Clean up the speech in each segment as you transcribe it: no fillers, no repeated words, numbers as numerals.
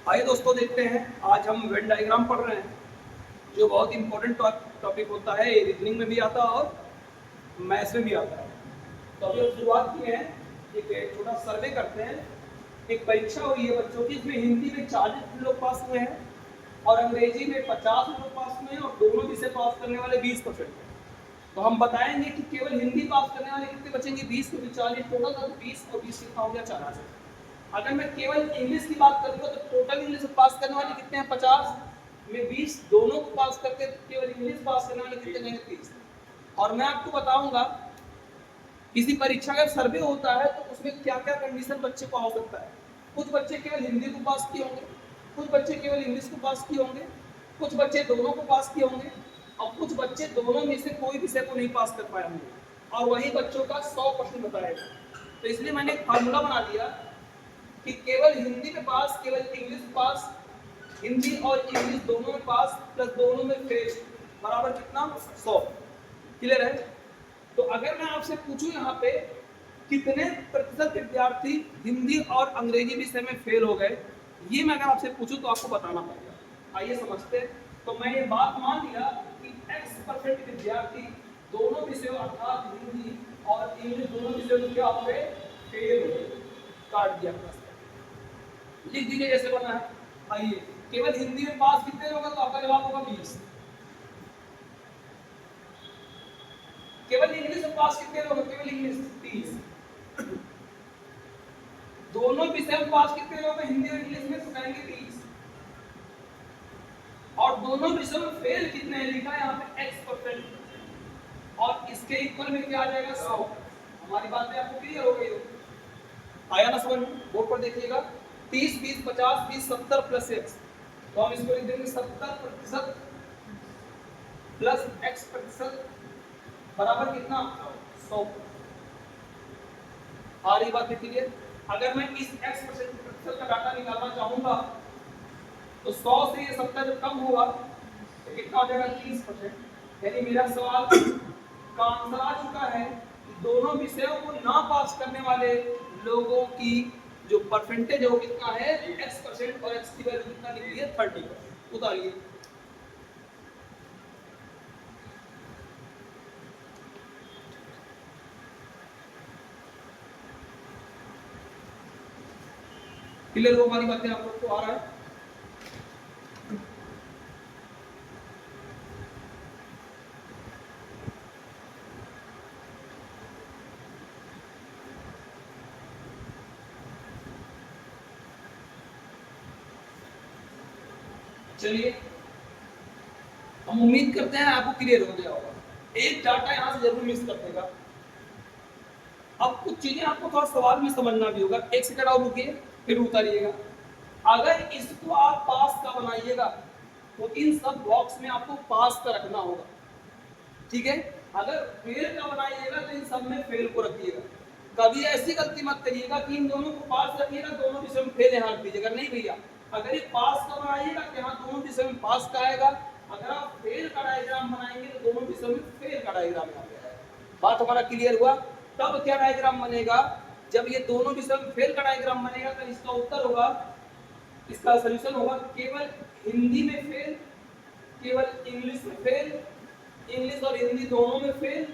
आइए दोस्तों देखते हैं, आज हम वेन डायग्राम पढ़ रहे हैं जो बहुत इंपॉर्टेंट टॉपिक होता है। रीजनिंग में भी आता है और मैथ्स में भी आता है। तो अभी हम शुरुआत किए हैं, एक छोटा सर्वे करते हैं। एक परीक्षा हुई है बच्चों की, इसमें हिंदी में 40 लोग पास हुए हैं और अंग्रेजी में 50 लोग पास हुए हैं और दोनों विषय पास करने वाले 20% हैं। तो हम बताएंगे कि केवल हिंदी पास करने वाले कितने बचेंगे, 20 को 40 टोटल, तो 20 और 20 कितना हो गया, 40। अगर मैं केवल इंग्लिश की बात करूंगा तो टोटल इंग्लिश पास करने वाले कितने हैं, 50 में 20 दोनों को पास करके केवल इंग्लिश पास करने वाले कितने रहेंगे, 30। और मैं आपको बताऊंगा किसी परीक्षा का सर्वे होता है तो उसमें क्या क्या कंडीशन बच्चे को आ सकता है। कुछ बच्चे केवल हिंदी को पास किए होंगे, कुछ बच्चे केवल इंग्लिश को पास किए होंगे, कुछ बच्चे दोनों को पास किए होंगे और कुछ बच्चे दोनों में से कोई विषय को नहीं पास कर पाए होंगे, और वही बच्चों का 100% बताएगा। तो इसलिए मैंने एक फार्मूला बना दिया कि केवल हिंदी में पास, केवल इंग्लिश पास, हिंदी और इंग्लिश दोनों में पास प्लस दोनों में फेल बराबर कितना, 100। क्लियर है? तो अगर मैं आपसे पूछूं यहाँ पे कितने प्रतिशत विद्यार्थी हिंदी और अंग्रेजी विषय में फेल हो गए, ये मैं अगर आपसे पूछूं तो आपको बताना पड़ेगा। आइए समझते हैं। तो मैं ये बात मान लिया कि X% विद्यार्थी दोनों विषयों अर्थात हिंदी और इंग्लिश दोनों विषयों में क्या हो गए, फेल हो गए। काट दिया, लिख दीजिए जैसे बना है। आइए, केवल हिंदी में पास कितने होगा, तो आपका जवाब होगा 20। केवल इंग्लिश में पास कितने लोग, केवल इंग्लिश 30। दोनों विषय में पास कितने लोग, हिंदी और इंग्लिश में, तो कहेंगे 30। और दोनों विषयों में फेल कितने हैं, लिखा है यहाँ पे X%, और इसके इक्वल में क्या आ जाएगा, 100। हमारी बातें आपको क्लियर हो गई हो, आया ना समझ में? बोर्ड पर देखिएगा, 30 20 50 20 70 प्लस X, तो हम इसको लिख देंगे 70% प्लस X% बराबर कितना, 100। आ रही बात क्लियर? अगर मैं इस X% का डाटा निकालना चाहूंगा तो 100 से ये 70 जब कम होगा तो कितना हो जाएगा, 30%। यानी मेरा सवाल का आंसर आ चुका है कि दोनों विषयों को ना पास करने वाले लोगों की जो परसेंटेज है वो कितना है, X% और X की वैल्यू कितना निकली है, 30%। उतारिए। क्लियर हो हमारी बातें, आप लोग को आ रहा है? चलिए, हम उम्मीद करते हैं आपको क्लियर हो गया होगा। एक डाटा यहां से जरूर मिस कर देगा। अब कुछ चीजें आपको थोड़ा सवाल में समझना भी होगा। एक सेकंड और रुकिए, फिर उतारिएगा। अगर इसको आप पास का बनाइएगा तो इन सब बॉक्स में आपको पास का रखना होगा, ठीक है? अगर फेल का बनाइएगा तो इन सब में फेल को रखिएगा। कभी ऐसी गलती मत करिएगा कि इन दोनों को पास रखिएगा, दोनों विषय में फेल यहाँ रख दीजिएगा। नहीं भैया, अगर ये पास का बनाइएगा तो यहाँ दोनों विषय में पास का आएगा। अगर आप फेल का डायग्राम बनाएंगे तो दोनों विषय में फेल का डायग्राम यहाँ पे आएगा। बात हमारा क्लियर हुआ? तब क्या डायग्राम बनेगा, जब ये दोनों विषय में फेल का डायग्राम बनेगा तो इसका उत्तर होगा, इसका सोल्यूशन होगा केवल हिंदी में फेल, केवल इंग्लिश में फेल, इंग्लिश और हिंदी दोनों में फेल।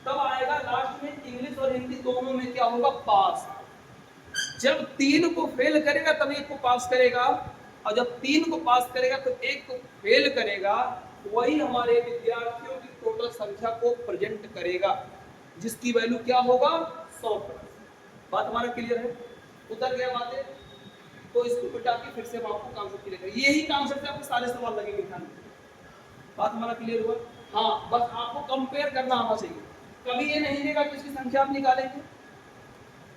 तब आएगा लास्ट में इंग्लिश और हिंदी दोनों में क्या होगा, पास। जब 3 को फेल करेगा तब 1 को पास करेगा, और जब 3 को पास करेगा तो 1 को फेल करेगा। वही हमारे विद्यार्थियों की टोटल संख्या को प्रेजेंट करेगा, जिसकी वैल्यू क्या होगा, 100%। बात हमारा क्लियर है? उतर गया बातें? तो इसको मिटा के फिर से हम आपको कॉन्सेप्ट क्लियर करेंगे। यही कॉन्सेप्ट से आपको सारे सवाल लगेंगे ध्यान में। बात हमारा क्लियर हुआ? हाँ, बस आपको कंपेयर करना आना चाहिए। कभी ये नहीं देगा कि इसकी संख्या आप निकालेंगे,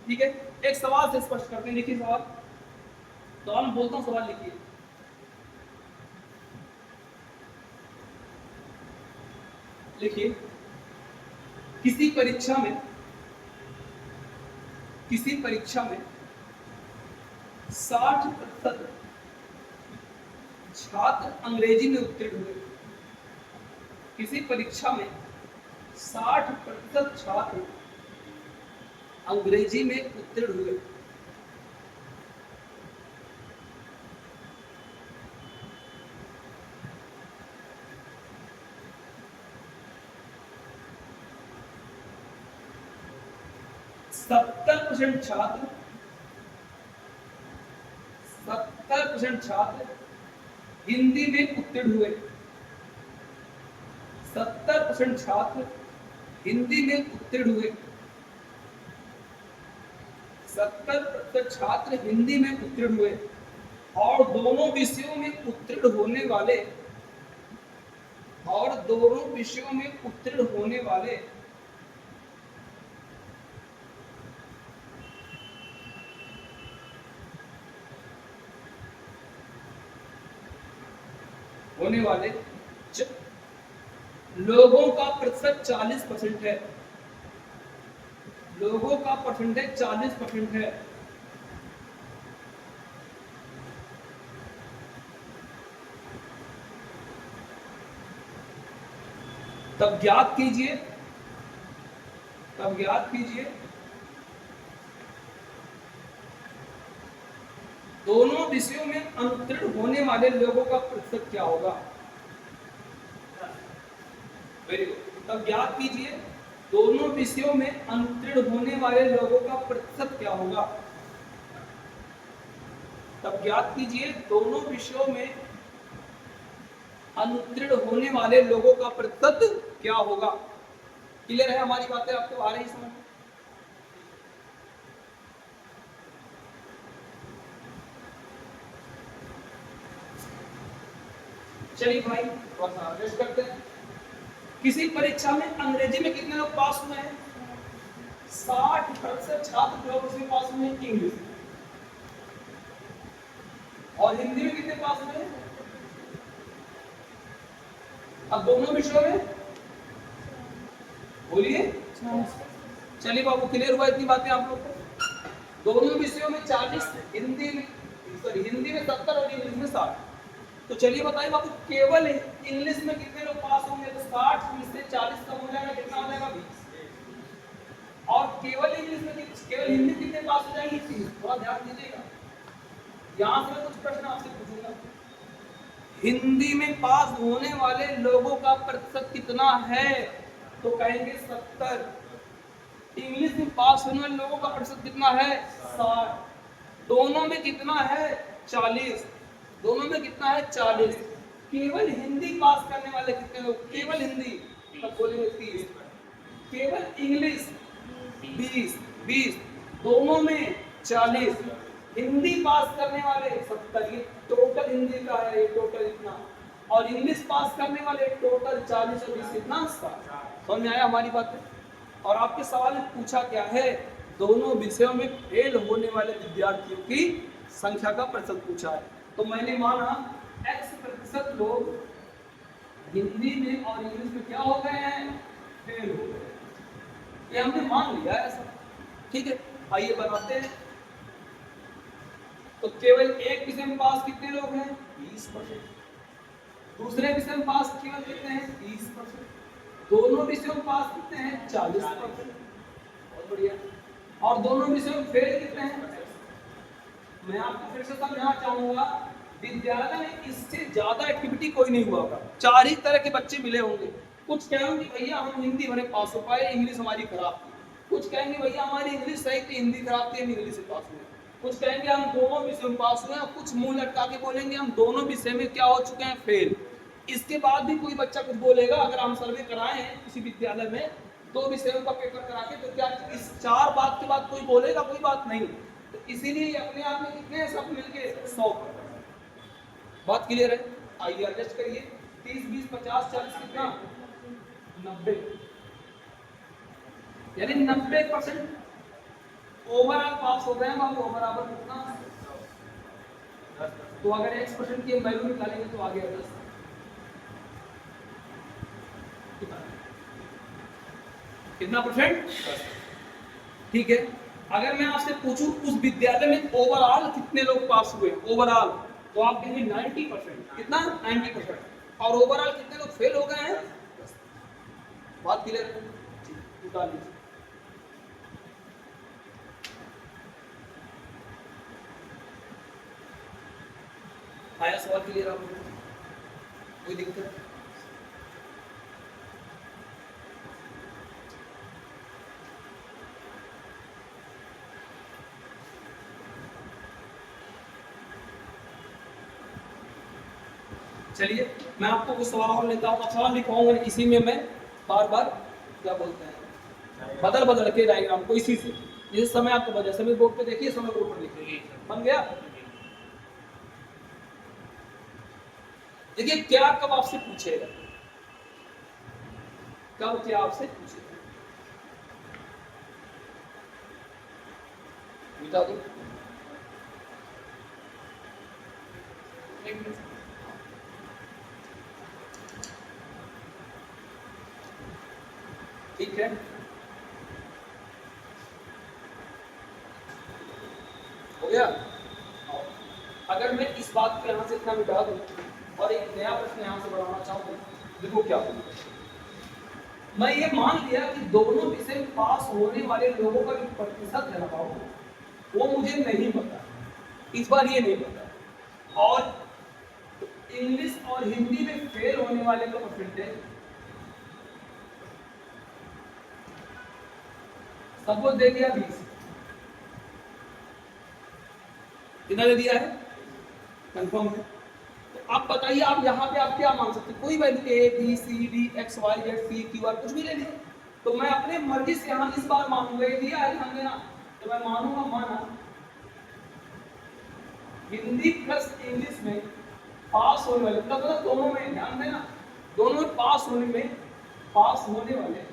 ठीक है? एक सवाल से स्पष्ट करते हैं। लिखिए सवाल, तो हम बोलता हूँ सवाल लिखिए। लिखिए, किसी परीक्षा में 60% छात्र अंग्रेजी में उत्तीर्ण हुए। किसी परीक्षा में 60% छात्र अंग्रेजी में उत्तीर्ण हुए। 70% छात्र 70% छात्र हिंदी में उत्तीर्ण हुए। 70% छात्र हिंदी में उत्तीर्ण हुए। 70% छात्र हिंदी में उत्तीर्ण हुए और दोनों विषयों में उत्तीर्ण होने वाले लोगों का प्रतिशत 40% है। लोगों का परसेंटेज 40% है। तब ज्ञात कीजिए दोनों विषयों में अनुत्तीर्ण होने वाले लोगों का प्रतिशत क्या होगा। Very good. तब ज्ञात कीजिए दोनों विषयों में अनुत्तीर्ण होने वाले लोगों का प्रतिशत क्या होगा। तब ज्ञात कीजिए दोनों विषयों में अनुत्तीर्ण होने वाले लोगों का प्रतिशत क्या होगा। क्लियर है हमारी बातें, आपको आ रही समझ। चलिए भाई थोड़ा सा रेस्ट करते हैं। किसी परीक्षा में अंग्रेजी में कितने लोग पास हुए हैं। 60% छात्र जो उसमें पास हुए हैं इंग्लिश में। और हिंदी में कितने पास हुए हैं। अब दोनों विषयों में बोलिए। चलिए बाबू क्लियर हुआ इतनी बातें आप लोग को। दोनों विषयों में 40, हिंदी में 70 और इंग्लिश में 60। तो चलिए बताइए बाबू केवल इंग्लिश में कितने लोग पास होंगे। तो 60 में से 40 कम हो जाएगा, कितना हो जाएगा 20। और केवल इंग्लिश में केवल हिंदी कितने पास हो जाएंगे 30। थोड़ा ध्यान दीजिएगा, यहां से मैं कुछ प्रश्न आपसे पूछूंगा। हिंदी में पास होने वाले लोगों का प्रतिशत कितना है। तो कहेंगे 70। इंग्लिश में पास होने वाले लोगों का प्रतिशत कितना है 60। दोनों में कितना है 40। दोनों में कितना है 40। केवल हिंदी पास करने वाले कितने लोग। केवल हिंदी तब बोलेंगे 30। केवल इंग्लिश 20। दोनों में 40। हिंदी पास करने वाले 70। ये टोटल हिंदी का है, ये टोटल इतना। और इंग्लिश पास करने वाले टोटल 40 और 20 इतना 60। समझ में आया हमारी बात है। और आपके सवाल में पूछा क्या है, दोनों विषयों में फेल होने वाले विद्यार्थियों की संख्या का प्रतिशत पूछा है। तो मैंने माना X% लोग हिंदी में और इंग्लिश में क्या हो गए हैं, फेल हो गए। ये हमने मान लिया ऐसा, ठीक है। आइए बनाते हैं। तो केवल एक विषय में पास कितने लोग हैं 20%। दूसरे विषय में पास केवल कितने हैं 30%। दोनों विषयों में पास कितने हैं 40%। बहुत बढ़िया। और दोनों विषयों में फेल कितने हैं। मैं आपको फिर से समझाना चाहूंगा, विद्यालय में इससे ज्यादा एक्टिविटी कोई नहीं हुआ होगा। 4 ही तरह के बच्चे मिले होंगे। कुछ कहेंगे भैया हम हिंदी भरे पास हो पाए, इंग्लिश हमारी खराब थी। कुछ कहेंगे भैया हमारी इंग्लिश सही थी, हिंदी खराब थी, हम इंग्लिश से पास हुए। कुछ कहेंगे हम दोनों विषय में पास हुए हैं। कुछ मुंह लटका के बोलेंगे हम दोनों विषय में क्या हो चुके हैं, फेल। इसके बाद भी कोई बच्चा कुछ बोलेगा, अगर हम सर्वे कराए हैं किसी विद्यालय में 2 विषयों का पेपर करा के, तो क्या इस 4 बात के बाद कोई बोलेगा, कोई बात नहीं। तो इसीलिए अपने आप में कितने सब मिलके 100। बात क्लियर है। आइए एडजस्ट करिए। 30 20 50 40 कितना 90, यानी 90% ओवरऑल पास हो गए हम। अब ओवरऑल कितना 10। तो अगर X% की वैल्यू निकालेंगे तो आ गया 10। कितना परसेंट 10। ठीक है। अगर मैं आपसे पूछूं उस विद्यालय में ओवरऑल कितने लोग पास हुए ओवरऑल, तो आप कहेंगे 90%। कितना 90%। और ओवरऑल कितने लोग फेल हो गए हैं 10। बात क्लियर है। निकाल लीजिए। आया सवाल क्लियर आप लोगों को, कोई दिक्कत। चलिए मैं आपको कुछ सवाल और लेता हूँ, सवाल लिखवाऊंगा इसी में, मैं बार बार क्या बोलते हैं बदल बदल के डायग्राम को इसी से, जिस समय आपको बजा समय बोर्ड पे देखिए, समय बोर्ड पर लिखिए। बन गया? देखिए क्या कब आपसे पूछेगा, कब क्या आपसे पूछेगा, मिटा दो। ठीक है, हो गया। अगर मैं इस बात को यहाँ से इतना मिटा दूं और एक नया प्रश्न यहाँ से बढ़ाना चाहूँ, देखो क्या होगा। मैं ये मान लिया कि दोनों विषय में पास होने वाले लोगों का जो प्रतिशत है ना बाबू, वो मुझे नहीं पता, इस बार ये नहीं पता, और इंग्लिश और हिंदी में फेल होने वाले का परसेंटेज सपोज दे दिया 20, कितना दे दिया है, कंफर्म है। तो आप बताइए, आप यहाँ पे आप क्या मान सकते हैं, कोई value A B C D X Y Z C Q R कुछ भी ले लीजिए, तो मैं अपने मर्जी से यहाँ इस बार मानूंगा, ये दिया है ध्यान देना, तो मैं मानूंगा माना हिंदी प्लस इंग्लिश में पास होने वाले, मतलब दोनों में, ध्यान देना, दोनों में पास होने वाले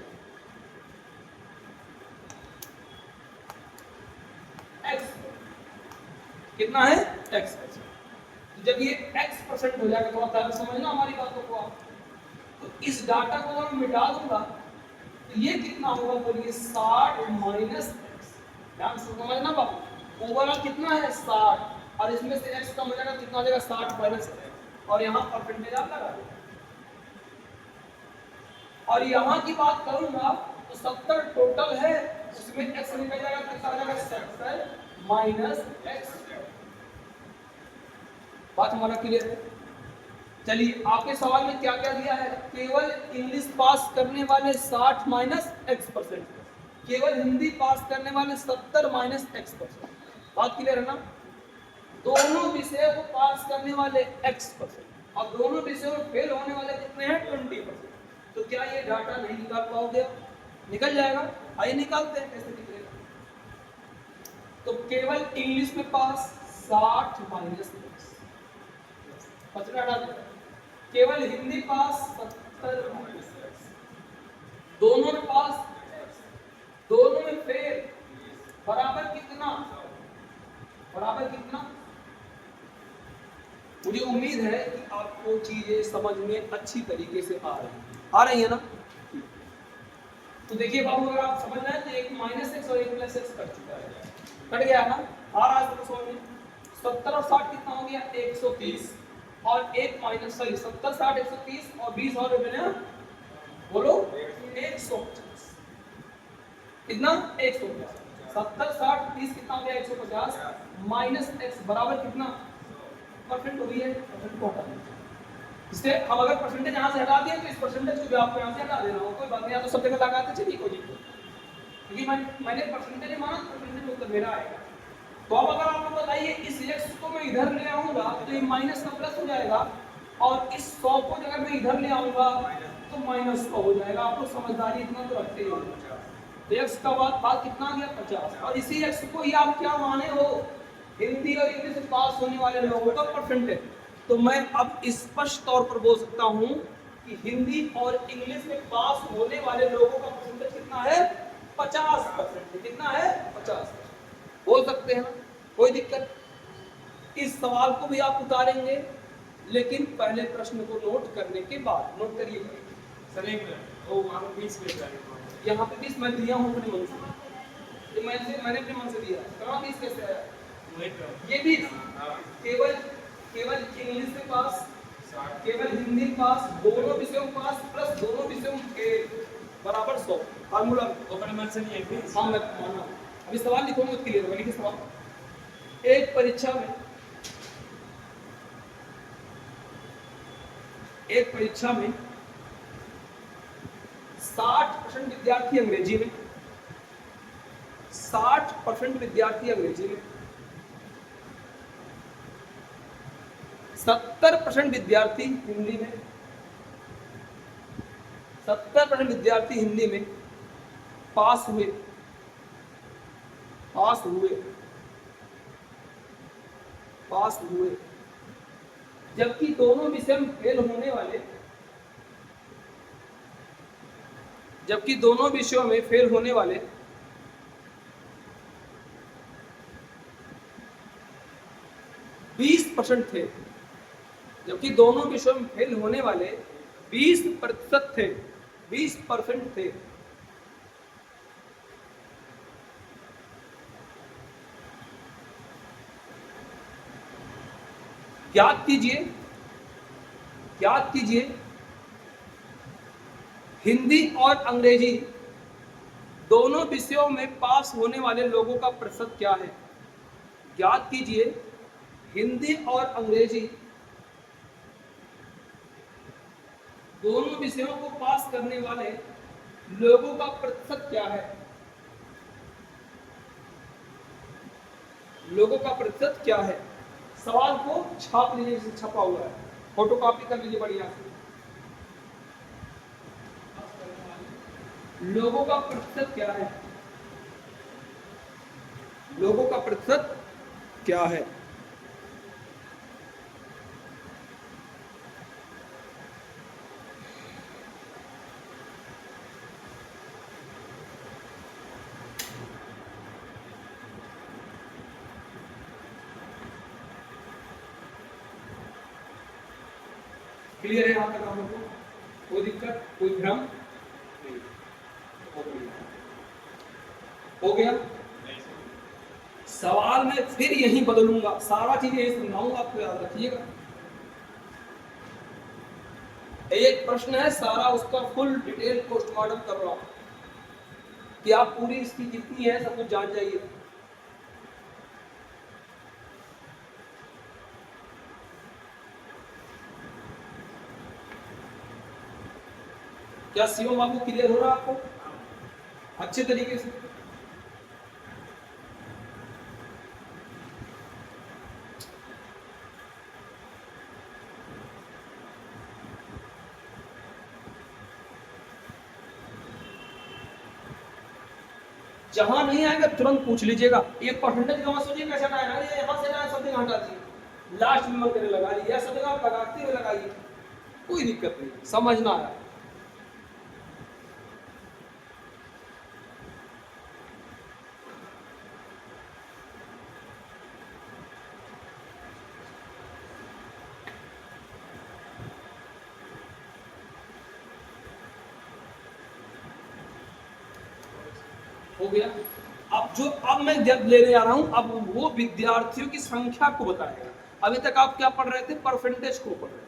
एक्स, कितना है एक्स। जब ये x% हो जाएगा, थोड़ा पहले समझना हमारी बातों को आप, तो इस डाटा को अगर मैं मिटा दूंगा तो ये कितना होगा, बोलिए 60 माइनस एक्स। ध्यान से समझना बाबू, ओवरऑल कितना है 60, और इसमें से x कम हो जाएगा, कितना हो जाएगा 60 माइनस, और यहाँ परसेंटेज आप लगा दें। और यहाँ की बात करूंगा तो 70 टोटल है, उसमें x निकल जाएगा, कितना हो जाएगा 70 माइनस एक्स। बात हमारा क्लियर है? चलिए आपके सवाल में क्या क्या दिया है, केवल इंग्लिश पास करने वाले 60 माइनस x%, केवल हिंदी पास करने वाले 70 माइनस x%। बात क्लियर है ना? दोनों विषयों को पास करने वाले x% और दोनों विषयों में फेल होने वाले कितने हैं 20%। तो क्या ये डाटा नहीं निकाल पाओगे? निकल जाएगा, आइए निकालते हैं कैसे निकलेगा। तो केवल इंग्लिश में पास 60 माइनस x, केवल हिंदी पास 70 माइनस x, दोनों में पास, दोनों में फेल, बराबर कितना, बराबर कितना। मुझे उम्मीद है कि आपको चीजें समझ में अच्छी तरीके से आ रही है ना? तो देखिए बाबू, अगर आप समझ रहे हैं तो एक माइनस एक्स और एक प्लस एक्स कट चुका है, कट गया ना, आ रहा है समझ में। 70 और 60 कितना हो गया 130, और एक माइनस, सॉरी 70 60 130 और 20 और बने, बोलो 150, कितना 150, 70 60 30 कितना हो गया 150 माइनस एक्स बराबर कितना, परसेंट हो गई है, परसेंट को हटा देना। इससे हम अगर परसेंटेज यहाँ से हटा दिए तो इस परसेंटेज को भी आपको यहाँ से हटा देना हो, कोई बात नहीं, या तो सब जगह लगाते चलिए कोई नहीं, क्योंकि मैंने परसेंटेज माना, परसेंटेज उत्तर मेरा आएगा। तो अब अगर आपको बताइए इस x को मैं इधर ले आऊंगा तो ये माइनस का प्लस हो जाएगा, और इस 100 को अगर मैं इधर ले आऊंगा तो माइनस का हो जाएगा। आप लोग समझदारी इतना तो रखते ही हो। तो x का बात कितना आ गया 50, और इसी x को ही आप क्या माने हो, हिंदी और इंग्लिश में पास होने वाले लोगों का परसेंटेज। तो मैं अब स्पष्ट तौर पर बोल सकता हूं कि हिंदी और इंग्लिश में पास होने वाले लोगों का परसेंटेज कितना है 50%। कितना है 50%। बोल सकते हैं ना, कोई दिक्कत। इस सवाल को भी आप उतारेंगे, लेकिन पहले प्रश्न को नोट करने के बाद, नोट करिए सर, वो वहाँ पे 20 पे, यहाँ पे 20 मैं दिया हूँ अपने मन से, मैंने अपने मन से दिया। कहाँ 20 कैसे आया? ये 20 केवल इंग्लिश में पास, केवल हिंदी में पास, दोनों विषयों में पास प्लस दोनों विषयों के बराबर 100। फार्मूला अपने मन से नहीं है। हाँ मैं माना, अभी सवाल लिखूंगा उसके लिए, लिखिए सवाल। एक परीक्षा में 60% विद्यार्थी अंग्रेजी में, 60% विद्यार्थी अंग्रेजी में, 70% विद्यार्थी हिंदी में, 70% विद्यार्थी हिंदी में पास हुए, पास हुए, पास हुए, जबकि दोनों विषय में फेल होने वाले, जबकि दोनों विषयों में फेल होने वाले 20% थे, जबकि दोनों विषयों में फेल होने वाले 20% थे, 20% थे। याद कीजिए, याद कीजिए, हिंदी और अंग्रेजी दोनों विषयों में पास होने वाले लोगों का प्रतिशत क्या है? याद कीजिए, हिंदी और अंग्रेजी दोनों विषयों को पास करने वाले लोगों का प्रतिशत क्या है? लोगों का प्रतिशत क्या है? सवाल को छाप लीजिए, जिसे छपा हुआ है, फोटो कॉपी कर लीजिए बढ़िया से। लोगों का प्रतिशत क्या है? लोगों का प्रतिशत क्या है? क्लियर है यहाँ तक आप लोगों को? कोई दिक्कत, कोई भ्रम नहीं? हो गया? सवाल में फिर यही बदलूंगा, सारा चीजें यही समझाऊंगा, आपको याद रखिएगा। एक प्रश्न है, सारा उसका फुल डिटेल पोस्टमार्टम कर रहा हूं कि आप पूरी इसकी जितनी है सब कुछ जान जाइए। क्या सीओ बाबू क्लियर हो रहा है आपको अच्छे तरीके से? जहां नहीं आएगा तुरंत पूछ लीजिएगा। एक परसेंटेज का मत सोचिए कैसे ना आए, यहां से ना शब्द हटा दीजिए, लास्ट में करके लगा लीजिए, शब्द आप लगाते हुए लगाइए, कोई दिक्कत नहीं, समझना है। हो गया? अब मैं जब लेने जा रहा हूं, अब वो विद्यार्थियों की संख्या को बताएगा। अभी तक आप क्या पढ़ रहे थे? परसेंटेज को पढ़ रहे थे।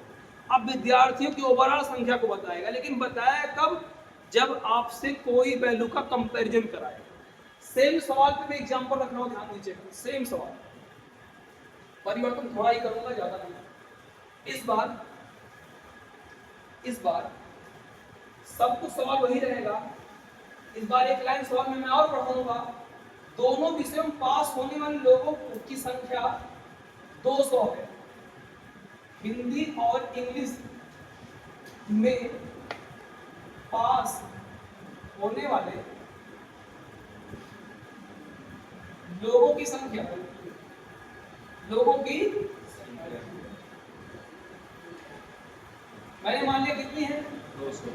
अब विद्यार्थियों की ओवरऑल संख्या को बताएगा, लेकिन बताया कब? जब आपसे कोई वैल्यू का कंपैरिजन कराएगा। सेम सवाल पे मैं एग्जांपल रख रहा हूं, ध्यान दीजिएगा। सेम सवाल, परिवर्तन थोड़ा ही करूंगा, ज्यादा नहीं। इस बार सब कुछ सवाल वही रहेगा। इस बार एक लाइन सवाल में मैं और पढ़ाऊंगा। दोनों विषयों में पास होने वाले लोगों की संख्या 200 है। हिंदी और इंग्लिश में पास होने वाले लोगों की संख्या, लोगों की मैंने मान लिया कितनी है? 200।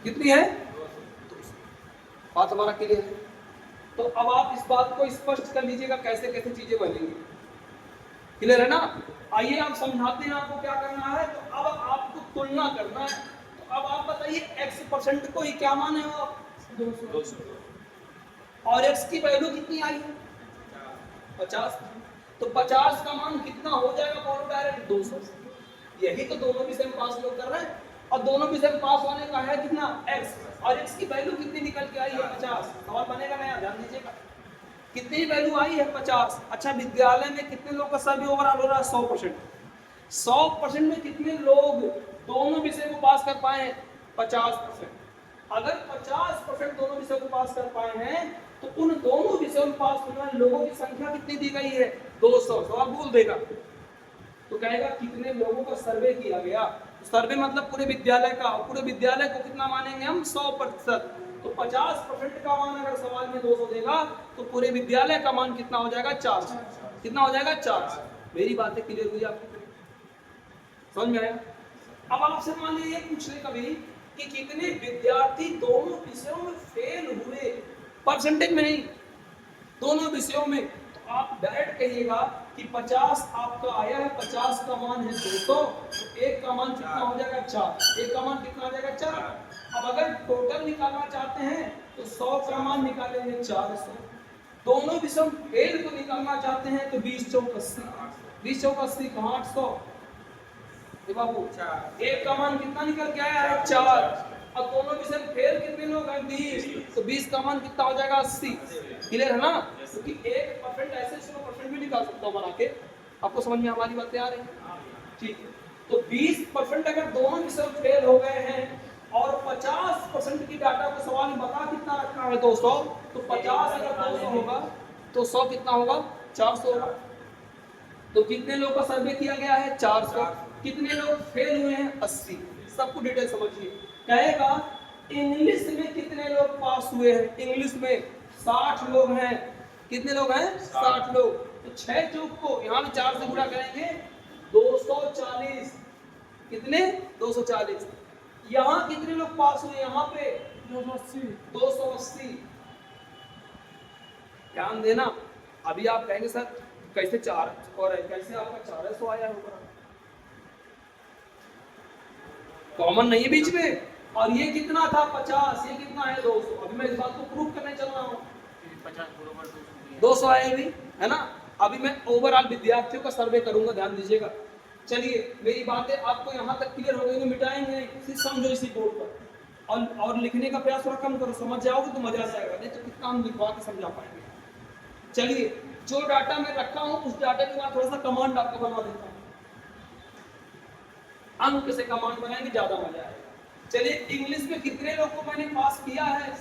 कितनी है? 200। बात हमारा क्लियर है? तो अब आप इस बात को स्पष्ट कर लीजिएगा कैसे कैसे चीजें बनेंगी। क्लियर है ना? आइए आप समझाते हैं आपको क्या करना है। तो अब आपको तुलना करना है। तो अब आप बताइए x% को ही क्या माने हो आप? 200। और x की वैल्यू कितनी आई है? 50। तो 50 का मान कितना हो जाएगा? बोलो डायरेक्ट 200। यही तो दोनों विषय में पास लोग कर रहे हैं। और दोनों विषय में पास होने का है कितना? x। और x की वैल्यू कितनी निकल के आई है? 50। सवाल बनेगा नया, ध्यान दीजिएगा। कितनी वैल्यू आई है? 50। अच्छा, विद्यालय में कितने लोग का सभी ओवरऑल हो रहा है? 100%। 100% में कितने लोग दोनों विषय को पास कर पाए हैं? 50%। अगर 50% दोनों विषयों को पास कर पाए हैं तो उन दोनों विषयों में पास होने वाले लोगों की संख्या कितनी दी गई है? 200। सवाल बोल देगा तो कहेगा कितने लोगों का सर्वे किया गया। सर्वे मतलब पूरे विद्यालय का, पूरे विद्यालय को कितना मानेंगे हम 100%। तो 50% का मान अगर सवाल में 200 देगा तो पूरे विद्यालय का मान कितना हो जाएगा 400। कितना हो जाएगा 400। मेरी बातें क्लियर हुई आपको, समझ में आया? अब आपसे मान लीजिए पूछ ले कभी कि कितने विद्यार्थी दोनों विषयों में फेल हुए, परसेंटेज में नहीं, दोनों विषयों में। तो आप डायरेक्ट कहिएगा कि 50 आपका आया है, 50 का मान है 200, तो एक का मान कितना हो जाएगा 4, एक का मान कितना हो जाएगा 4। अब अगर टोटल निकालना चाहते हैं तो 100 का मान निकालेंगे 400, दोनों विषय फेल को निकालना चाहते हैं तो 20 चौक 80, 20 चौक 80 का 800। बाबू एक का मान कितना निकल के आया है 4, और दोनों विषय फेल कितने लोग हैं 20, तो 20 का मान कितना हो जाएगा 80। क्लियर है ना? क्योंकि 1% ऐसे 100% भी निकाल सकता हूं बना के। आपको समझ में हमारी बातें आ रही हैं? ठीक है, तो 20% अगर दोनों विषय फेल हो गए हैं और 50% की डाटा को सवाल में बता कितना रखना है 200, तो 50 अगर 200 होगा तो 100 कितना होगा 400 होगा। तो कितने लोगों का सर्वे किया गया है 400, कितने लोग फेल हुए हैं 80। सबको डिटेल समझिए। कहेगा इंग्लिश में कितने लोग पास हुए हैं, इंग्लिश में 60 लोग हैं। कितने लोग हैं 60 लोग। तो 6 चौक को यहाँ भी 4 से गुणा करेंगे 240। कितने 240। यहाँ कितने लोग पास हुए, यहाँ पे 280। ध्यान देना। अभी आप कहेंगे सर कैसे 4 और कैसे आपका 400 आया होगा, कॉमन नहीं है बीच में, और ये कितना था 50, ये कितना है 200। अभी मैं इस बात को प्रूव करने चल रहा हूँ। 200 आए भी है ना। अभी मैं ओवरऑल विद्यार्थियों का सर्वे करूंगा, ध्यान दीजिएगा। चलिए मेरी बातें आपको यहाँ तक क्लियर हो गई, मिटाएंगे सिर्फ समझो इसी बोर्ड पर, और लिखने का प्रयास थोड़ा कम करो, समझ जाओगे तो मजा आ जाएगा, नहीं तो कितना हम लिखवा के समझा पाएंगे। चलिए जो डाटा मैं रखा हूँ उस डाटा के बाद थोड़ा सा कमांड आपको बना देता हूँ, अंक से कमांड बनाएंगे ज्यादा मजा आएगा। चलिए इंग्लिश में कितने लोग को मैंने पास किया है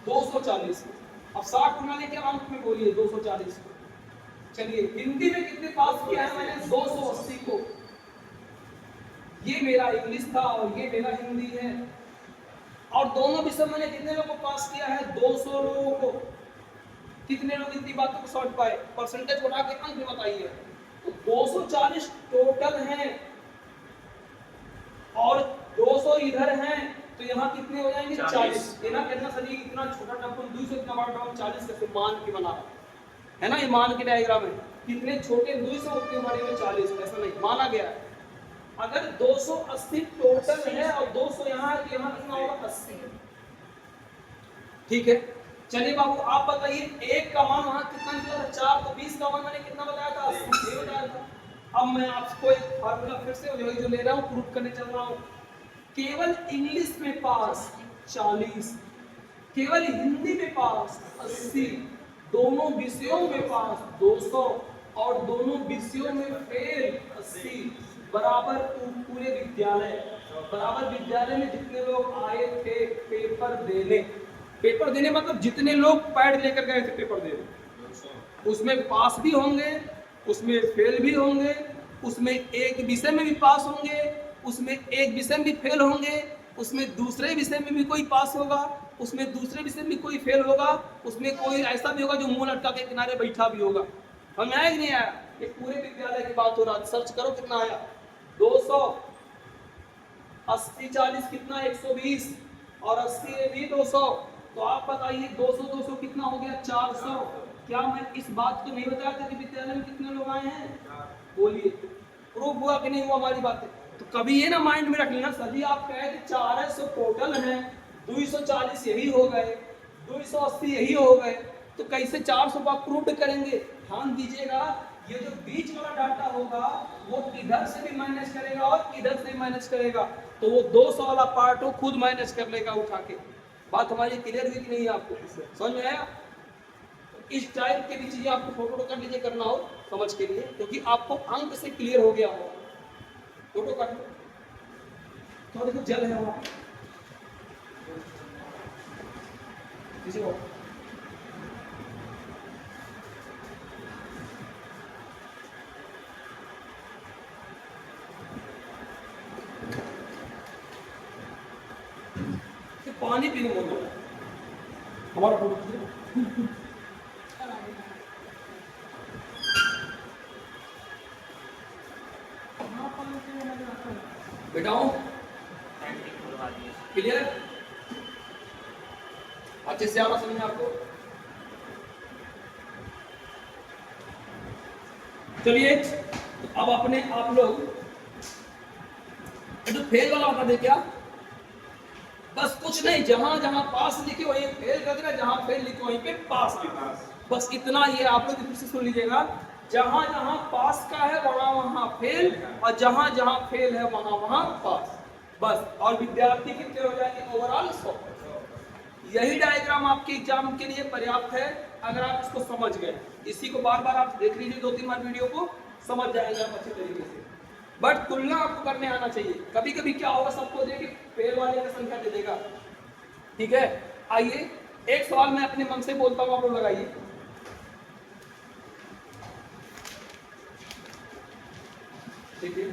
240। अब 60 गुना लेके अंक में बोलिए 240 को। चलिए हिंदी में कितने पास किया है मैंने 280 को। ये मेरा इंग्लिश था और ये मेरा हिंदी है। और दोनों विषय मैंने कितने लोगों को पास किया है 200 लोगों को। कितने लोग इतनी बातों को समझ पाए, परसेंटेज बढ़ा के अंक में बताइए। तो 240 टोटल हैं और 200 इधर हैं, तो यहाँ कितने हो जाएंगे 40। ना कितना सर इतना छोटा टप्पन 200 इतना बड़ा टप्पन 40 कैसे मान के बना है ना, ये मान के डायग्राम है। कितने छोटे 200 उतने बड़े में 40, ऐसा नहीं माना गया है। अगर 280 टोटल है और 200 यहाँ है तो यहाँ कितना होगा 80। ठीक है, चलिए बाबू आप बताइए एक का मान वहां कितना निकला था 4, तो 20 का मान मैंने कितना बताया था 80 बताया था। अब मैं आपको एक फार्मूला फिर से जो ले रहा हूँ प्रूफ करने चल रहा हूँ। केवल इंग्लिश में पास 40, केवल हिंदी में पास 80, दोनों विषयों में पास 200 और दोनों विषयों में फेल 80, बराबर पूरे विद्यालय, बराबर विद्यालय में जितने लोग आए थे पेपर देने, पेपर देने मतलब जितने लोग पैड लेकर गए थे पेपर देने, उसमें पास भी होंगे, उसमें फेल भी होंगे, उसमें एक विषय में भी पास होंगे, उसमें एक विषय में भी फेल होंगे, उसमें दूसरे विषय में भी कोई पास होगा, उसमें दूसरे विषय में कोई फेल होगा, उसमें कोई ऐसा भी होगा जो मुंह लटका के किनारे बैठा भी होगा। हमें आया कि नहीं आया? ये पूरे विद्यालय की बात हो रहा है। सर्च करो कितना आया 200, 80 40 कितना 120 और 80 भी 200। तो आप बताइए 200 200 कितना हो गया 400। क्या मैं इस बात को नहीं बताया था कि विद्यालय में कितने लोग आए हैं? बोलिए प्रूफ हुआ कि नहीं हुआ हमारी बातें? तो कभी ये ना माइंड में रख लेना सर जी आप कहे थे 400 टोटल हैं, 240 यही हो गए, 280 यही हो गए, तो कैसे 400 को आप प्रूफ करेंगे? ध्यान दीजिएगा ये जो बीच वाला डाटा होगा वो इधर से भी माइनस करेगा और इधर से भी माइनस करेगा, तो वो 200 वाला पार्ट वो खुद माइनस कर लेगा उठा के। बात हमारी क्लियर हुई कि नहीं? आपको समझ में आया? इस टाइप के भी चीजें आपको फोटो कर लीजिए करना हो समझ के लिए, क्योंकि आपको अंक से क्लियर हो गया हो। फोटो कर लो तो देखो जल है वहां किसी को पानी पीने बोल रहा है हमारा फोटो बेटाओ क्लियर, अच्छे से आ रहा समझ में आपको। चलिए अब अपने आप लोग तो फेल वाला बता दे क्या, बस कुछ नहीं, जहां जहां पास लिखे वहीं फेल कर देना, जहां फेल लिखे वहीं पे पास लिखना, बस इतना। ये आप लोग फिर से सुन लीजिएगा, जहां जहां पास का है वहां वहां फेल, और जहां जहां फेल है वहां वहां पास, बस। और विद्यार्थी कितने हो जाएंगे ओवरऑल 100। यही डायग्राम आपके एग्जाम के लिए पर्याप्त है अगर आप इसको समझ गए। इसी को बार बार आप देख लीजिए, 2-3 बार वीडियो को समझ जाएंगे आप अच्छे तरीके से। बट तुलना आपको करने आना चाहिए। कभी कभी क्या होगा, सबको दे कि फेल वाले का संख्या दे देगा, ठीक है। आइए एक सवाल मैं अपने मन से बोलता हूं, आप लोग लगाइए। देखिए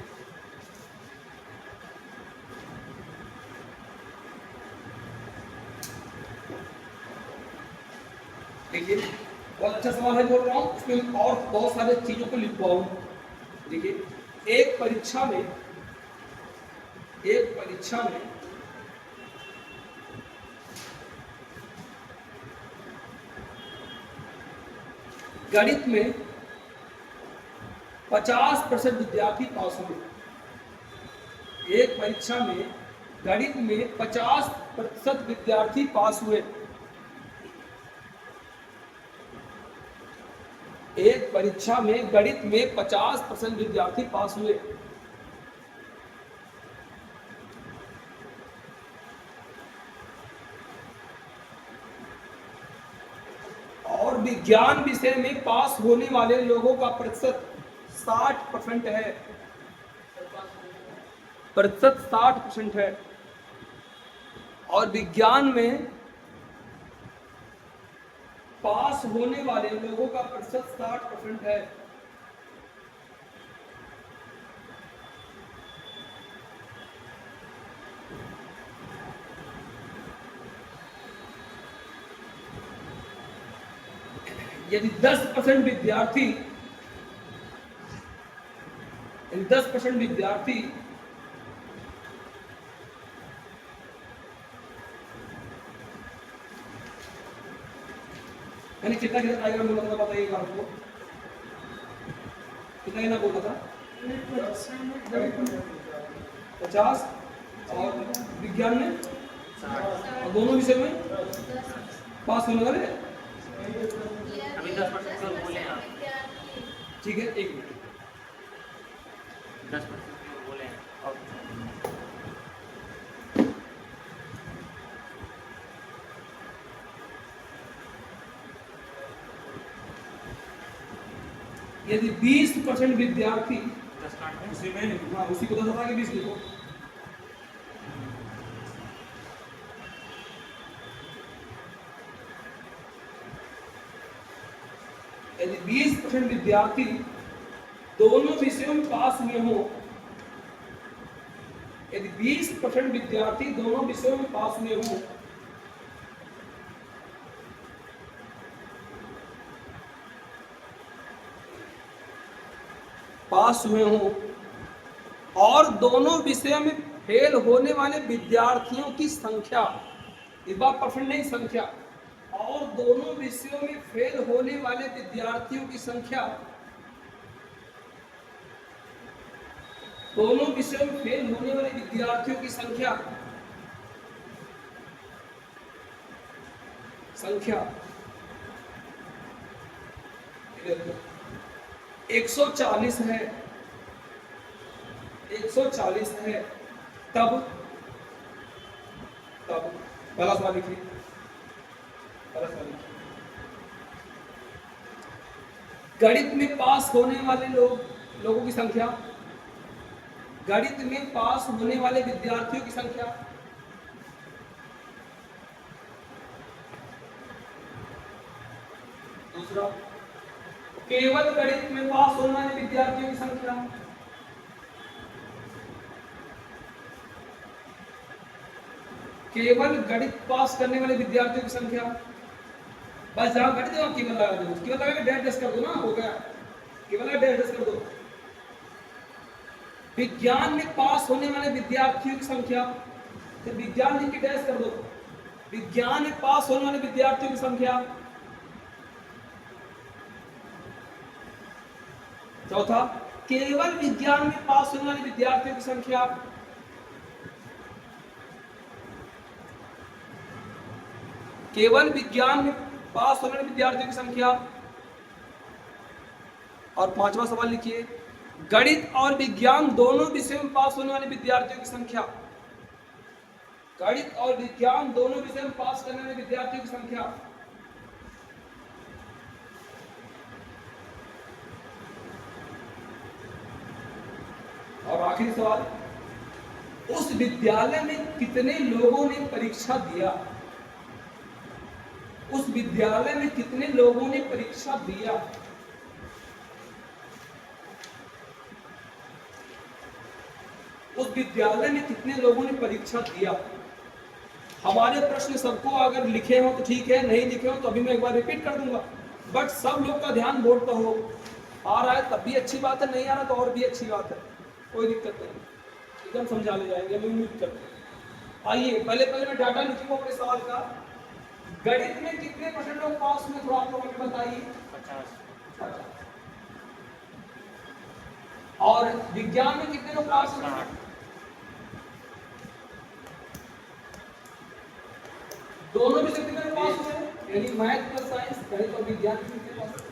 देखिए बहुत अच्छा सवाल है बोल रहा हूँ, उसमें और बहुत सारे चीजों को लिखवाऊं। देखिए एक परीक्षा में गणित में 50% विद्यार्थी पास हुए। एक परीक्षा में गणित में 50% विद्यार्थी पास हुए। एक परीक्षा में गणित में 50% विद्यार्थी पास हुए। और विज्ञान विषय में पास होने वाले लोगों का प्रतिशत 60% है। प्रतिशत 60% है। और विज्ञान में पास होने वाले लोगों का प्रतिशत 60% है। यदि 10% विद्यार्थी यानी कितना डायग्राम बोला था बताइए आपको, कितना बोला था? 50 और विज्ञान में और दोनों विषय में पास होने वाले। अभी 10% बोले आप, ठीक है, एक मिनट। 10% बोले और यदि 20% विद्यार्थी उसी में हाँ उसी को 10 हटा के 20 लिखो। यदि 20% विद्यार्थी दोनों विषयों में पास हुए हो, यदि 20% विद्यार्थी दोनों विषयों में पास हुए हो, और दोनों विषयों में फेल होने वाले विद्यार्थियों की संख्या, इस बार परसेंट नहीं संख्या, और दोनों विषयों में फेल होने वाले विद्यार्थियों की संख्या, दोनों विषयों में फेल होने वाले विद्यार्थियों की संख्या 140 है, 140 है, तब पहला सवाल लिखिए। गणित में पास होने वाले लोगों की संख्या, गणित में पास होने वाले विद्यार्थियों की संख्या, दूसरा केवल गणित में पास होने वाले विद्यार्थियों की संख्या, केवल गणित पास करने वाले विद्यार्थियों की संख्या, बस जहां गणित है वहां केवल लगा दो, केवल लगा के डैश कर दो ना, हो गया, केवल लगा डैश कर दो। विज्ञान में पास होने वाले विद्यार्थियों की संख्या, तो विज्ञान लिख के डैश कर दो, विज्ञान में पास होने वाले विद्यार्थियों की संख्या। चौथा, केवल विज्ञान में पास होने वाले विद्यार्थियों की संख्या। केवल विज्ञान में पास होने वाले विद्यार्थियों की संख्या। और पांचवा सवाल लिखिए, गणित और विज्ञान दोनों विषयों में पास होने वाले विद्यार्थियों की संख्या। गणित और विज्ञान दोनों विषय में पास करने वाले विद्यार्थियों की संख्या। और आखिरी सवाल, उस विद्यालय में कितने लोगों ने परीक्षा दिया। उस विद्यालय में कितने लोगों ने परीक्षा दिया। उस विद्यालय में कितने लोगों ने परीक्षा दिया। हमारे प्रश्न सबको अगर लिखे हो तो ठीक है, नहीं लिखे हो तो अभी मैं एक बार रिपीट कर दूंगा, बट सब लोग का ध्यान बोर्ड पर हो। आ रहा है तब भी अच्छी बात है, नहीं आ रहा तो और भी अच्छी बात है, कोई दिक्कत नहीं, एकदम समझा ले जाएंगे, मैं उम्मीद करते हैं। आइए पहले मैं डाटा लिखूंगा अपने सवाल का। गणित में कितने परसेंट लोग पास हुए, थोड़ा आप लोग बताइए। 50। और विज्ञान में कितने लोग पास हुए। दोनों विषय कितने लोग पास हुए, यानी मैथ प्लस साइंस, गणित और विज्ञान कितने पास हुए,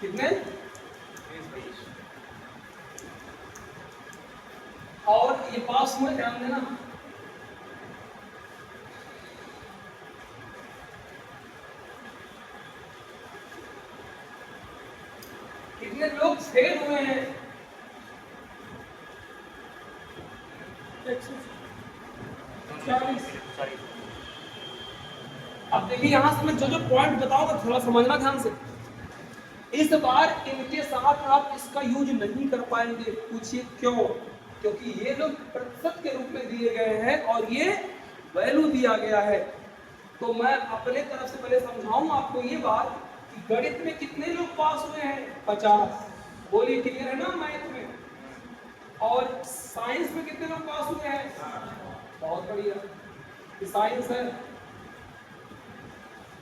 कितने। और ये पास हुए, ध्यान देना, कितने लोग फेल हुए हैं। 40। अब देखिए यहां से मैं जो जो पॉइंट बताऊंगा थोड़ा समझना ध्यान से। इस बार इनके साथ आप इसका यूज नहीं कर पाएंगे, पूछिए क्यों। क्योंकि ये लोग प्रतिशत के रूप में दिए गए हैं और ये वैल्यू दिया गया है। तो मैं अपने तरफ से पहले समझाऊं आपको ये बात कि गणित में कितने लोग पास हुए हैं, 50। बोलिए क्लियर है ना मैथ में। और साइंस में कितने लोग पास हुए हैं, बहुत बढ़िया, साइंस है।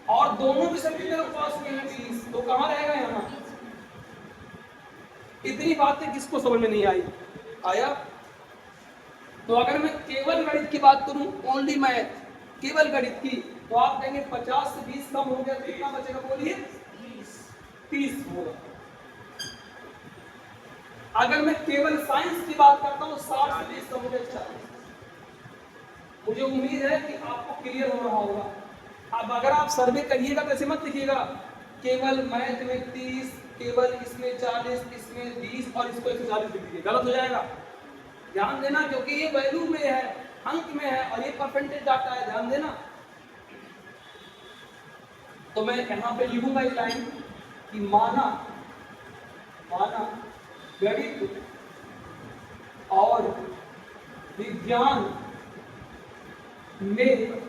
और दोनों विषय में कितने लोग पास हुए हैं, 20। तो कहां रहेगा यहाँ। इतनी बातें किसको समझ में नहीं आई, आया। तो अगर मैं केवल गणित की बात करूं, ओनली मैथ, केवल गणित की, तो आप कहेंगे 50 से 20 कम हो गया, तो कितना बचेगा, बोलिए 30 होगा। अगर मैं केवल साइंस की बात करता हूं, 60 से 20 कम हो गया, 40। मुझे उम्मीद है कि आपको क्लियर हो रहा होगा। अब अगर आप सर्वे करिएगा तो ऐसे मत लिखिएगा, केवल मैथ में 30, केवल इसमें 40, इसमें 20 और इसको 140 लिख दीजिए, गलत हो जाएगा। ध्यान देना, क्योंकि ये वैल्यू में है, अंक में है, और ये परसेंटेज डाटा है, ध्यान देना। तो मैं यहाँ पे लिखूंगा एक लाइन कि माना गणित और विज्ञान में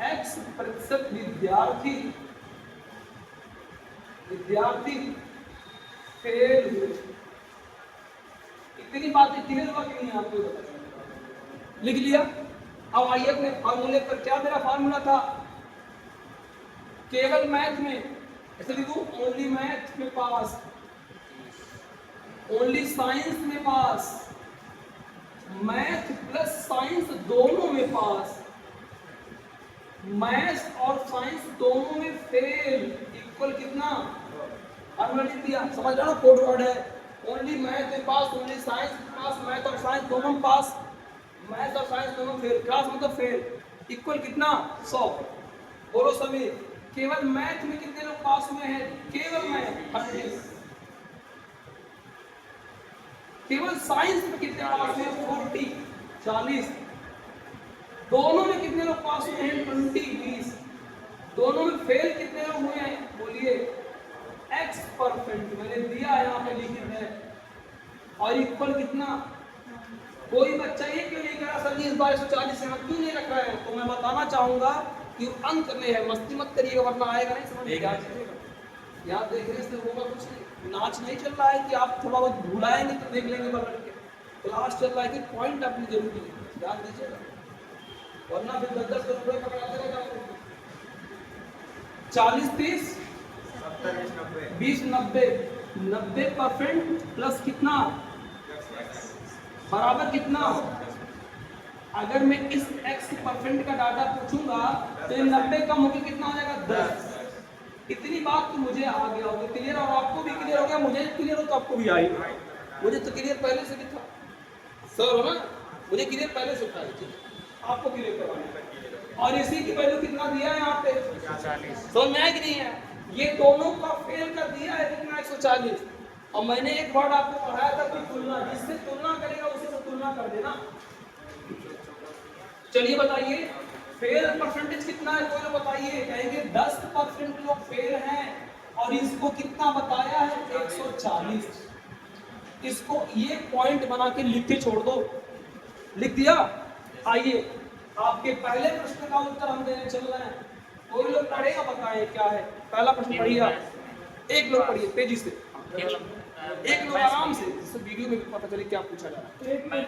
X% विद्यार्थी फेल हुए। इतनी बातें क्लियर हुआ कि नहीं आपको बताया, लिख लिया। अब आइए अपने फार्मूले पर, क्या मेरा फार्मूला था, केवल मैथ में ऐसे लिखूं, ओनली मैथ में पास, ओनली साइंस में पास, मैथ प्लस साइंस दोनों में पास, मैथ्स और साइंस दोनों में फेल, इक्वल कितना, हमने लिख दिया। समझ रहे हो, कोड वर्ड है, ओनली मैथ में पास, ओनली साइंस में पास, मैथ और साइंस दोनों में पास, मैथ और साइंस दोनों फेल, क्लास मतलब फेल, इक्वल कितना, 100। बोलो सभी, केवल मैथ में कितने लोग पास हुए हैं, केवल मैथ 100, केवल साइंस में कितने पास हुए, 40, 40, दोनों में कितने लोग पास हुए हैं, 20, 20, दोनों में फेल कितने लोग हुए हैं, बोलिए X%, मैंने दिया यहाँ पे लिखित है, और इक्वल कितना कोई बच्चा ये क्यों नहीं करा सर जी इस बार 140 से हम क्यों नहीं रख रहे हैं, तो मैं बताना चाहूंगा कि अंक में है, मस्ती मत करिएगा वरना आएगा नहीं समझ में। क्या चीजेगा यहाँ देखने से होगा कुछ नहीं, नाच नहीं चल रहा है कि आप थोड़ा बहुत भुलाएंगे तो देख लेंगे बगल के, क्लास चल रहा है कि पॉइंट अपनी जरूरी है, ध्यान दीजिएगा वरना फिर 10-10 रुपए पकड़ाते रहेगा। 40 30 20 90 90% प्लस कितना बराबर कितना। अगर मैं इस x% का डाटा पूछूंगा तो ये 90 कम होकर कितना हो जाएगा 10। इतनी बात तो मुझे आ गया होगा क्लियर, और आपको भी क्लियर हो गया, मुझे क्लियर हो तो आपको भी आई, मुझे तो क्लियर पहले से भी था सर, हो ना, मुझे क्लियर पहले से था, आपको क्लियर करवाना। और इसी की वैल्यू कितना दिया है यहाँ पे 40। समझ में आया कि नहीं है, ये दोनों का फेल कर दिया है कितना 140। और मैंने एक वर्ड आपको पढ़ाया था कि तुलना, जिससे तुलना करेगा उसी से तुलना कर देना। चलिए बताइए फेल परसेंटेज कितना है, कोई लोग बताइए, कहेंगे 10% लोग फेल हैं और इसको कितना बताया है 140। इसको ये पॉइंट बना के लिख के छोड़ दो, लिख दिया। आइए आपके पहले प्रश्न का उत्तर हम देने चल रहे हैं, कोई लोग पढ़ेगा बताएं क्या है पहला प्रश्न, पढ़िए आप, एक लोग पढ़िए तेजी से, एक लोग आराम से, जिससे वीडियो में भी पता चले क्या पूछा जा रहा है।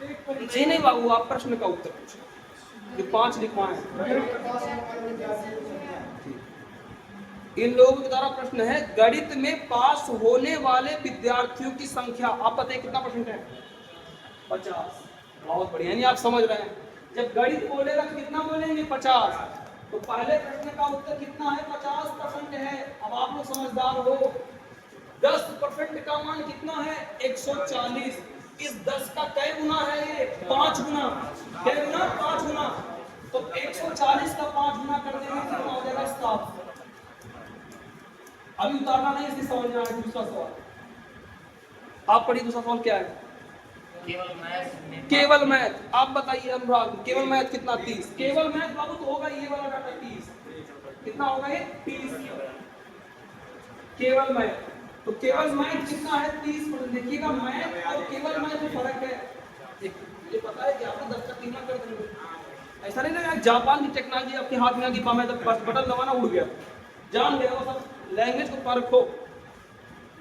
नहीं नहीं बाबू आप प्रश्न का उत्तर पूछो जो 5 लिखवाए हैं। इन लोगों के द्वारा प्रश्न है गणित में पास होने वाले विद्यार्थियों की संख्या, आप बताइए कितना परसेंट है 50। बहुत बढ़िया, यानी आप समझ रहे हैं जब गणित बोलेगा तो कितना बोलेंगे 50। तो पहले प्रश्न का उत्तर कितना है 50% है। अब आप लोग समझदार हो, 10% का मान कितना है 140। इस 10 का कै गुना है ये 5 गुना, कै गुना 5 गुना, तो 140 का 5 गुना कर देंगे कितना हो जाएगा 7। अभी उतारना नहीं, इसलिए समझ में आया। दूसरा सवाल आप पढ़िए, दूसरा सवाल क्या है केवल मैथ। आप बताइए अनुराग केवल मैथ कितना 30, केवल मैथ बाबू तो होगा ये वाला डाटा 30, कितना होगा ये 30 केवल मैथ। तो केवल मैथ कितना है 30%। देखिएगा मैथ और केवल मैथ में फर्क है, ये पता है कि आपको 10 का 3 कर देंगे, ऐसा नहीं ना जापान की टेक्नोलॉजी आपके हाथ में आ गई, मैं तो बटन दबाना उड़ गया, जान गया वो सब। लैंग्वेज को परखो,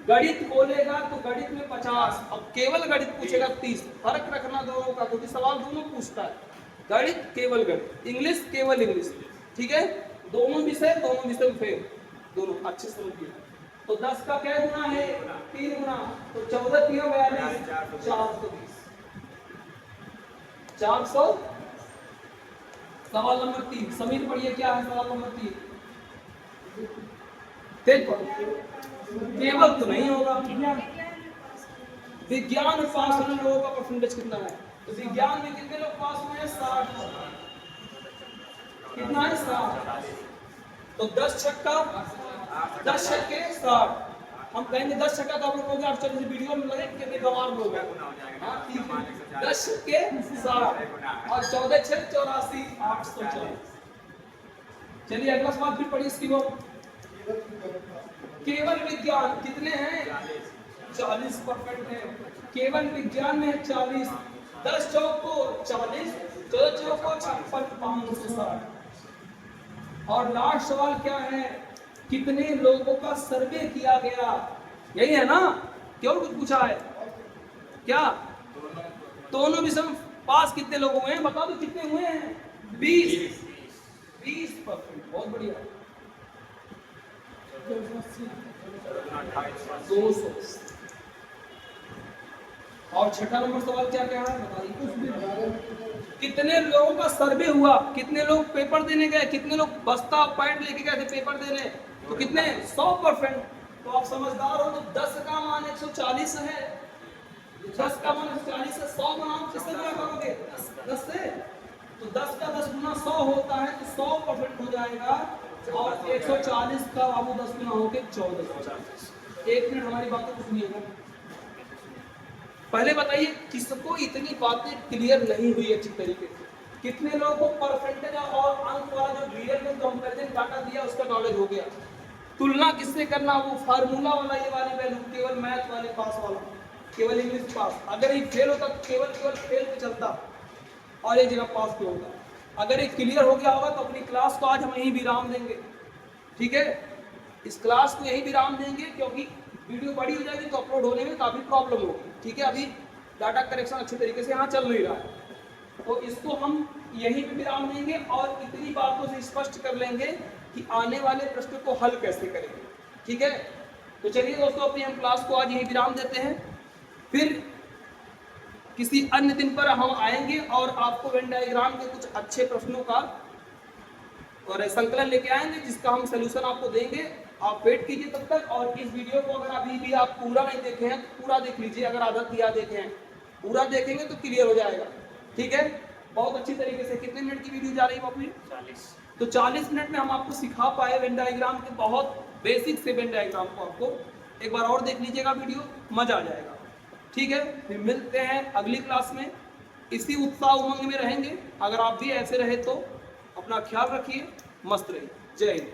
गणित बोलेगा तो गणित में 50, अब केवल गणित पूछेगा 30, फर्क रखना दोनों का क्योंकि सवाल दोनों पूछता है, गणित केवल गणित, इंग्लिश केवल इंग्लिश, ठीक है, दोनों विषय में फेल, दोनों अच्छे समझिए। तो 10 का क्या गुना है 3 गुना, तो 14 3 42 420 400। सवाल नंबर 3 समीर पढ़िए क्या है सवाल नंबर 3, तेज पढ़ो, केवल तो नहीं होगा। विज्ञान में पास होने लोगों का परसेंटेज कितना है, तो विज्ञान में कितने लोग पास हुए हैं 60, कितना है 60, तो 10 छक्का 10 छक्के 60, हम कहेंगे 10 छक्का तो आप लोग कहोगे 48 वीडियो में लगे कितने गवार लोग हैं, हाँ ठीक है 10 छक्के 60 और 14 छक्के 84 840। चलिए अगला सवाल फिर पढ़िए इसकी वो, केवल विज्ञान कितने हैं 40% है, केवल विज्ञान में है 40, 10 चौक को 40, 14 चौक को 56 560। और लास्ट सवाल क्या है, कितने लोगों का सर्वे किया गया, यही है ना, क्यों कुछ पूछा है क्या, दोनों विषय में पास कितने लोग हुए हैं बता दो कितने हुए हैं 20%, बहुत बढ़िया 200। और छठा नंबर सवाल क्या क्या है बताइए, कितने लोगों का सर्वे हुआ, कितने लोग पेपर देने गए, कितने लोग बस्ता पैड लेके गए थे पेपर देने, तो कितने 100%। तो आप समझदार हो, तो 10 का मान 140 है, 10 का मान 140 है, 100 बनाओ किससे गुना करोगे 10 से, तो 10 का 10 गुना 100 होता है, तो 100% हो जाएगा, और 140 का बाबू 10 गुना होके 1440। एक मिनट हमारी बातों को सुनिएगा, पहले बताइए किसको इतनी बातें क्लियर नहीं हुई अच्छी तरीके से, कितने लोगों को परसेंटेज और अंक वाला जो रियल में कंपैरिजन डाटा दिया उसका नॉलेज हो गया, तुलना किससे करना वो फार्मूला वाला ये वाली वैल्यू केवल मैथ वाले पास वाला, केवल इंग्लिश पास। अगर ये फेल होता तो केवल फेल पे चलता और एक जगह पास पे होगा। अगर ये क्लियर हो गया होगा तो अपनी क्लास को आज हम यहीं विराम देंगे, ठीक है। इस क्लास को यहीं विराम देंगे क्योंकि वीडियो बड़ी हो जाएगी तो अपलोड होने में काफ़ी प्रॉब्लम होगी, ठीक है। अभी डाटा करेक्शन अच्छे तरीके से यहाँ चल नहीं रहा है, तो इसको हम यहीं पे विराम देंगे और इतनी बातों से स्पष्ट कर लेंगे कि आने वाले प्रश्न को हल कैसे करेंगे, ठीक है। तो चलिए दोस्तों, अपनी हम क्लास को आज यहीं विराम देते हैं। फिर किसी अन्य दिन पर हम आएंगे और आपको वेन डायग्राम के कुछ अच्छे प्रश्नों का और संकलन लेके आएंगे जिसका हम सलूशन आपको देंगे। आप वेट कीजिए तब तक। और इस वीडियो को अगर अभी भी आप पूरा नहीं देखे हैं तो पूरा देख लीजिए। अगर आधा किया देखे हैं, पूरा देखेंगे तो क्लियर हो जाएगा, ठीक है। बहुत अच्छी तरीके से। कितने मिनट की वीडियो जा रही है बापू? 40। तो 40 मिनट में हम आपको सिखा पाए वेन डायग्राम के बहुत बेसिक से वेन डायग्राम को। आपको एक बार और देख लीजिएगा वीडियो, मजा आ जाएगा, ठीक है। फिर मिलते हैं अगली क्लास में। इसी उत्साह उमंग में रहेंगे। अगर आप भी ऐसे रहे तो अपना ख्याल रखिए, मस्त रहिए। जय हिंद।